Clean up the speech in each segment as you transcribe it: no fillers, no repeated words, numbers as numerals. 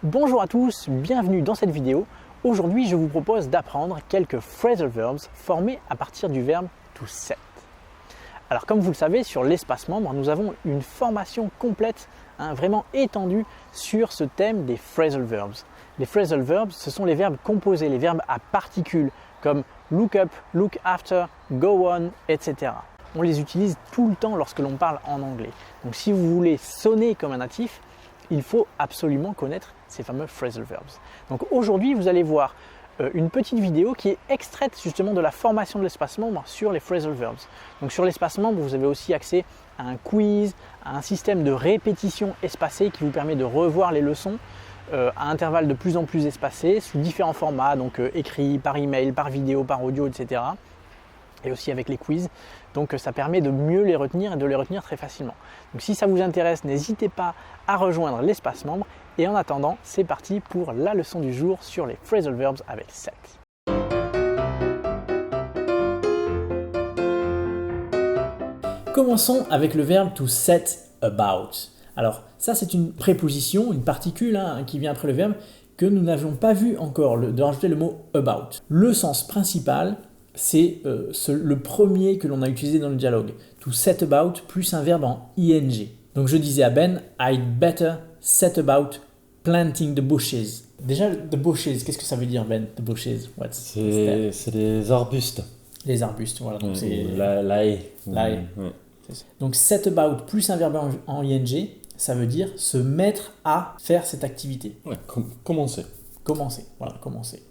Bonjour à tous, bienvenue dans cette vidéo. Aujourd'hui, je vous propose d'apprendre quelques phrasal verbs formés à partir du verbe to set. Alors comme vous le savez, sur l'espace membre, nous avons une formation complète, vraiment étendue sur ce thème des phrasal verbs. Les phrasal verbs, ce sont les verbes composés, les verbes à particules, comme look up, look after, go on, etc. On les utilise tout le temps lorsque l'on parle en anglais. Donc si vous voulez sonner comme un natif, il faut absolument connaître ces fameux phrasal verbs. Donc aujourd'hui, vous allez voir une petite vidéo qui est extraite justement de la formation de l'espace membre sur les phrasal verbs. Donc sur l'espace membre, vous avez aussi accès à un quiz, à un système de répétition espacée qui vous permet de revoir les leçons à intervalles de plus en plus espacés, sous différents formats, donc écrit, par email, par vidéo, par audio, etc. Et aussi avec les quiz. Donc ça permet de mieux les retenir et de les retenir très facilement. Donc si ça vous intéresse, n'hésitez pas à rejoindre l'espace membre. Et en attendant, c'est parti pour la leçon du jour sur les phrasal verbs avec set. Commençons avec le verbe to set about. Alors ça c'est une préposition, une particule qui vient après le verbe que nous n'avions pas vu encore, de rajouter le mot about. Le sens principal, c'est le premier que l'on a utilisé dans le dialogue. To set about plus un verbe en ing. Donc je disais à Ben, I'd better set about planting the bushes. Déjà, the bushes, qu'est-ce que ça veut dire, Ben? The bushes, c'est des arbustes. Les arbustes, voilà. Donc c'est la haie. La haie. Ouais. Donc set about plus un verbe en ing, ça veut dire se mettre à faire cette activité. Ouais, commencer. Commencer, voilà, commencer.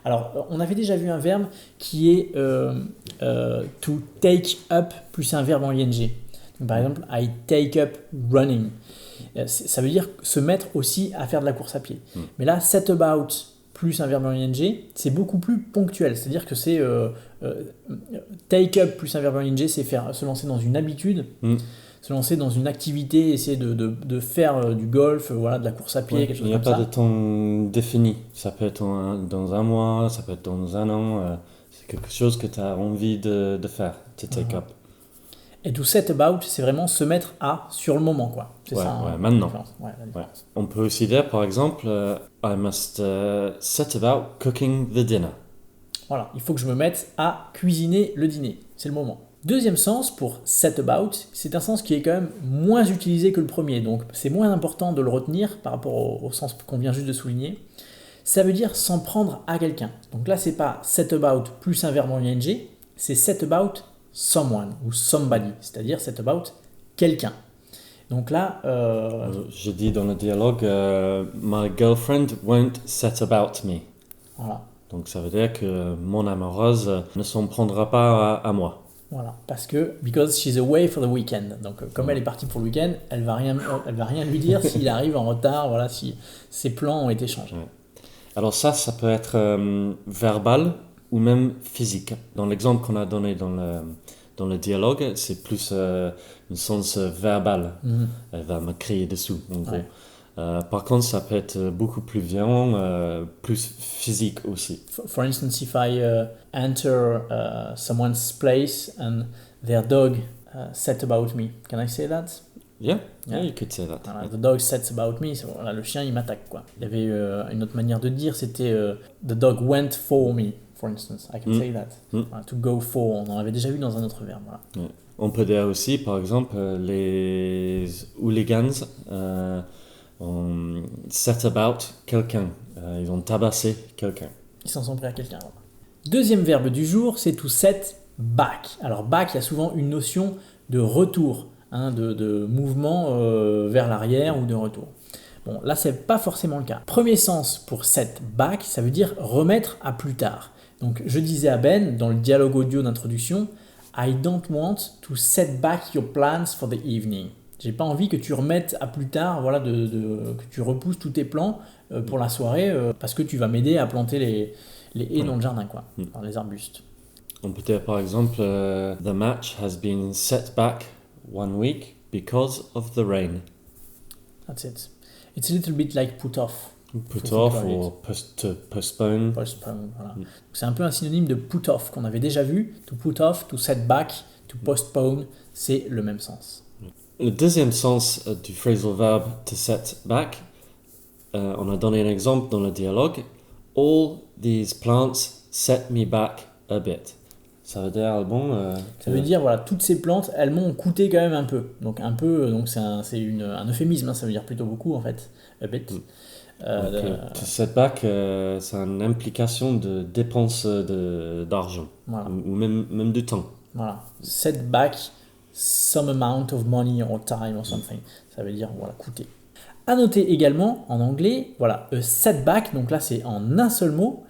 Alors, on avait déjà vu un verbe qui est to take up plus un verbe en ing. Donc, par exemple, I take up running. Ça veut dire se mettre aussi à faire de la course à pied. Mais là, set about plus un verbe en ing, c'est beaucoup plus ponctuel. C'est-à-dire que c'est take up plus un verbe en ing, c'est se lancer dans une habitude, se lancer dans une activité, essayer de faire du golf, de la course à pied, quelque chose comme ça. Il n'y a pas de temps défini. Ça peut être dans un mois, ça peut être dans un an. C'est quelque chose que tu as envie de faire, to take up. Et to set about, c'est vraiment se mettre à sur le moment, quoi. C'est ça, maintenant. La différence. On peut aussi dire, par exemple, I must set about cooking the dinner. Voilà, il faut que je me mette à cuisiner le dîner. C'est le moment. Deuxième sens pour set about, c'est un sens qui est quand même moins utilisé que le premier. Donc c'est moins important de le retenir par rapport au sens qu'on vient juste de souligner. Ça veut dire s'en prendre à quelqu'un. Donc là, c'est pas set about plus un verbe en ing, c'est set about someone ou somebody, c'est-à-dire set about quelqu'un. Donc là, je dis dans le dialogue, my girlfriend won't set about me. Voilà. Donc ça veut dire que mon amoureuse ne s'en prendra pas à moi. Voilà, parce que because she's away for the weekend. Donc comme elle est partie pour le week-end, elle va rien lui dire s'il arrive en retard, si ses plans ont été changés. Ouais. Alors ça peut être verbal ou même physique. Dans l'exemple qu'on a donné dans le dialogue, c'est plus un sens verbal. Elle va me crier dessous, en gros. Par contre, ça peut être beaucoup plus violent, plus physique aussi. For instance, if I enter someone's place and their dog set about me, can I say that? Yeah, you could say that. The dog sets about me, le chien il m'attaque, quoi. Il y avait une autre manière de dire, c'était the dog went for me, for instance. I can say that. To go for, on en avait déjà vu dans un autre verbe. Voilà. Yeah. On peut dire aussi, par exemple, les hooligans ont set about quelqu'un. Ils ont tabassé quelqu'un. Ils s'en sont pris à quelqu'un. Voilà. Deuxième verbe du jour, c'est to set back. Alors back, il y a souvent une notion de retour, de mouvement vers l'arrière ou de retour. Bon, là, c'est pas forcément le cas. Premier sens pour set back, ça veut dire remettre à plus tard. Donc, je disais à Ben, dans le dialogue audio d'introduction, I don't want to set back your plans for the evening. J'ai pas envie que tu remettes à plus tard, que tu repousses tous tes plans pour la soirée, parce que tu vas m'aider à planter les haies dans le jardin, dans les arbustes. On peut dire par exemple, the match has been set back 1 week because of the rain. That's it. It's a little bit like put off. Put off ou postpone. Postpone, voilà. Donc, c'est un peu un synonyme de put off qu'on avait déjà vu. To put off, to set back, to postpone, c'est le même sens. Le deuxième sens du phrasal verb to set back, on a donné un exemple dans le dialogue. All these plants set me back a bit. Ça veut dire, Ça veut dire, voilà, toutes ces plantes, elles m'ont coûté quand même un peu. Donc un peu, donc c'est un euphémisme, hein, ça veut dire plutôt beaucoup en fait. A bit. To set back, c'est une implication de dépense d'argent, Voilà. ou même du temps. Voilà. Set back some amount of money or time or something. Ça veut dire, voilà, coûter. À noter également, en anglais, voilà, setback, donc là c'est en un seul mot,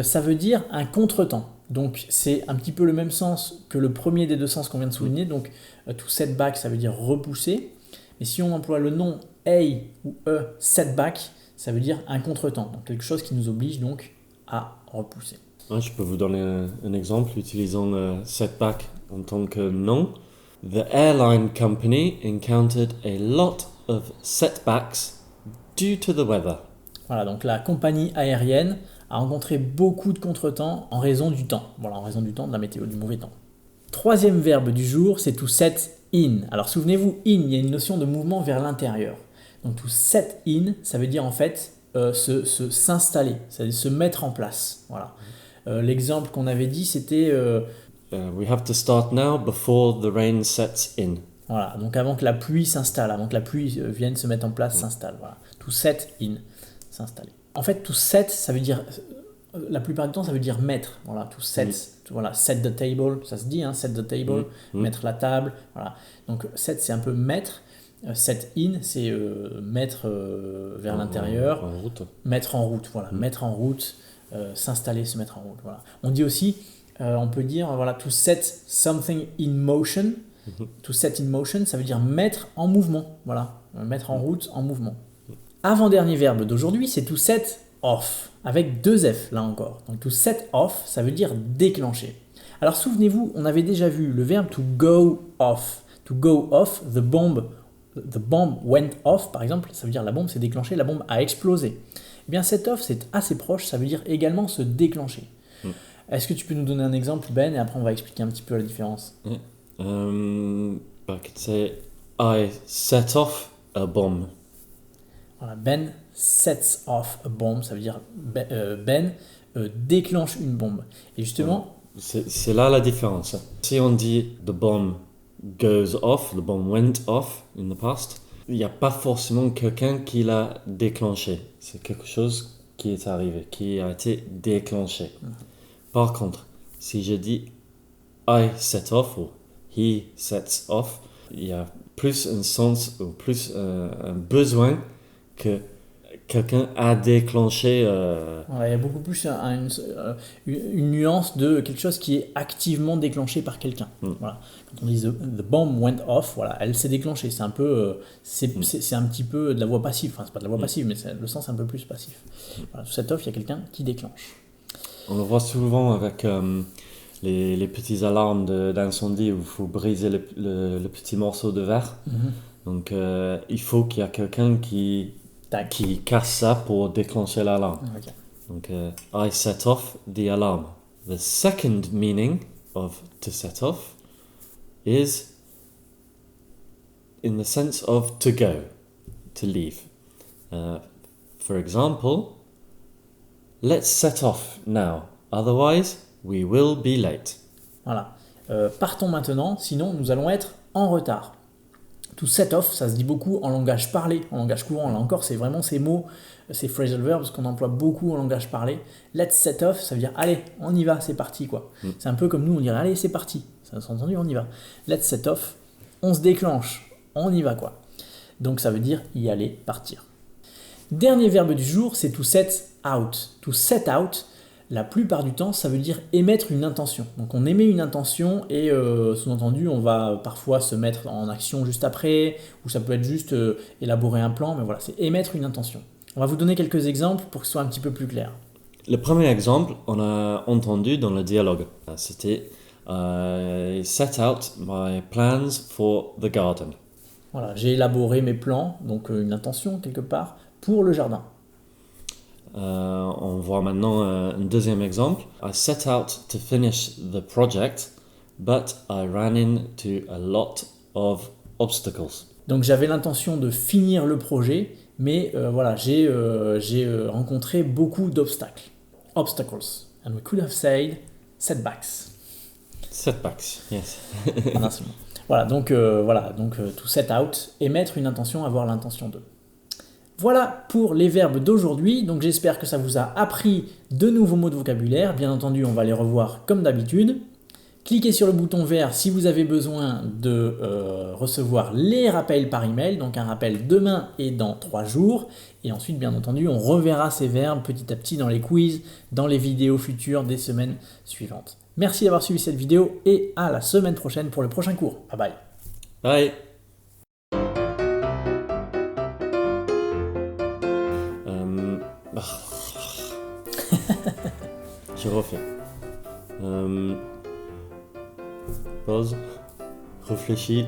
ça veut dire un contretemps. Donc c'est un petit peu le même sens que le premier des deux sens qu'on vient de souligner. Donc to setback, ça veut dire repousser. Mais si on emploie le nom a ou setback, ça veut dire un contretemps. Donc quelque chose qui nous oblige donc à repousser. Ouais, je peux vous donner un exemple utilisant setback en tant que nom. The airline company encountered a lot of setbacks due to the weather. Voilà, donc la compagnie aérienne a rencontré beaucoup de contretemps en raison du temps. Voilà, en raison du temps, de la météo, du mauvais temps. Troisième verbe du jour, c'est to set in. Alors souvenez-vous, in, il y a une notion de mouvement vers l'intérieur. Donc to set in, ça veut dire en fait s'installer, c'est-à-dire se mettre en place. Voilà. L'exemple qu'on avait dit, c'était... We have to start now before the rain sets in. Voilà, donc avant que la pluie s'installe, avant que la pluie vienne se mettre en place, s'installe. Voilà. To set in, s'installer. En fait, to set, ça veut dire, la plupart du temps, ça veut dire mettre. Voilà, to set, voilà, set the table, ça se dit, hein, set the table, mettre la table. Voilà. Donc set, c'est un peu mettre. Set in, c'est mettre vers l'intérieur. En route. Mettre en route, voilà, mettre en route, s'installer, se mettre en route. Voilà. On dit aussi, on peut dire, voilà, to set something in motion. To set in motion, ça veut dire mettre en mouvement. Voilà, mettre en route, en mouvement. Avant-dernier verbe d'aujourd'hui, c'est to set off, avec deux F là encore. Donc to set off, ça veut dire déclencher. Alors souvenez-vous, on avait déjà vu le verbe to go off. To go off, the bomb went off, par exemple, ça veut dire la bombe s'est déclenchée, la bombe a explosé. Eh bien, set off, c'est assez proche, ça veut dire également se déclencher. Est-ce que tu peux nous donner un exemple, Ben, et après on va expliquer un petit peu la différence? I could say, I set off a bomb. Voilà, Ben sets off a bomb, ça veut dire Ben déclenche une bombe. Et justement... C'est là la différence. Si on dit the bomb goes off, the bomb went off in the past, il n'y a pas forcément quelqu'un qui l'a déclenché. C'est quelque chose qui est arrivé, qui a été déclenché. Par contre, si je dis I set off ou he sets off, il y a plus un sens ou plus un besoin que quelqu'un a déclenché. Voilà, il y a beaucoup plus une nuance de quelque chose qui est activement déclenché par quelqu'un. Voilà. Quand on dit the bomb went off, voilà, elle s'est déclenchée. C'est un peu, c'est un petit peu de la voix passive. Enfin, c'est pas de la voix passive, mais c'est le sens un peu plus passif. Voilà, sous cette off, il y a quelqu'un qui déclenche. On le voit souvent avec les petits alarmes d'incendie où il faut briser le petit morceau de verre. Donc il faut qu'il y ait quelqu'un qui casse ça pour déclencher l'alarme. Okay. Donc I set off the alarm. The second meaning of to set off is in the sense of to go, to leave. For example, let's set off now, otherwise we will be late. Voilà. Partons maintenant, sinon nous allons être en retard. To set off, ça se dit beaucoup en langage parlé, en langage courant. Là encore, c'est vraiment ces mots, ces phrasal verbs qu'on emploie beaucoup en langage parlé. Let's set off, ça veut dire allez, on y va, c'est parti quoi. C'est un peu comme nous, on dirait allez, c'est parti. Ça s'est entendu, on y va. Let's set off, on se déclenche, on y va quoi. Donc ça veut dire y aller, partir. Dernier verbe du jour, c'est to set out. To set out, la plupart du temps, ça veut dire émettre une intention. Donc on émet une intention et sous-entendu, on va parfois se mettre en action juste après, ou ça peut être juste élaborer un plan, mais voilà, c'est émettre une intention. On va vous donner quelques exemples pour que ce soit un petit peu plus clair. Le premier exemple, on a entendu dans le dialogue. C'était I set out my plans for the garden. Voilà, j'ai élaboré mes plans, donc une intention quelque part, pour le jardin. On voit maintenant un deuxième exemple. I set out to finish the project, but I ran into a lot of obstacles. Donc j'avais l'intention de finir le projet, mais voilà, j'ai rencontré beaucoup d'obstacles. Obstacles. And we could have said setbacks. Setbacks, yes. Voilà, donc to set out et mettre une intention, avoir l'intention de. Voilà pour les verbes d'aujourd'hui, donc j'espère que ça vous a appris de nouveaux mots de vocabulaire. Bien entendu, on va les revoir comme d'habitude. Cliquez sur le bouton vert si vous avez besoin de recevoir les rappels par email, donc un rappel demain et dans 3 jours. Et ensuite, bien entendu, on reverra ces verbes petit à petit dans les quiz, dans les vidéos futures des semaines suivantes. Merci d'avoir suivi cette vidéo et à la semaine prochaine pour le prochain cours. Bye bye. Bye. Je refais. Pause. Réfléchis.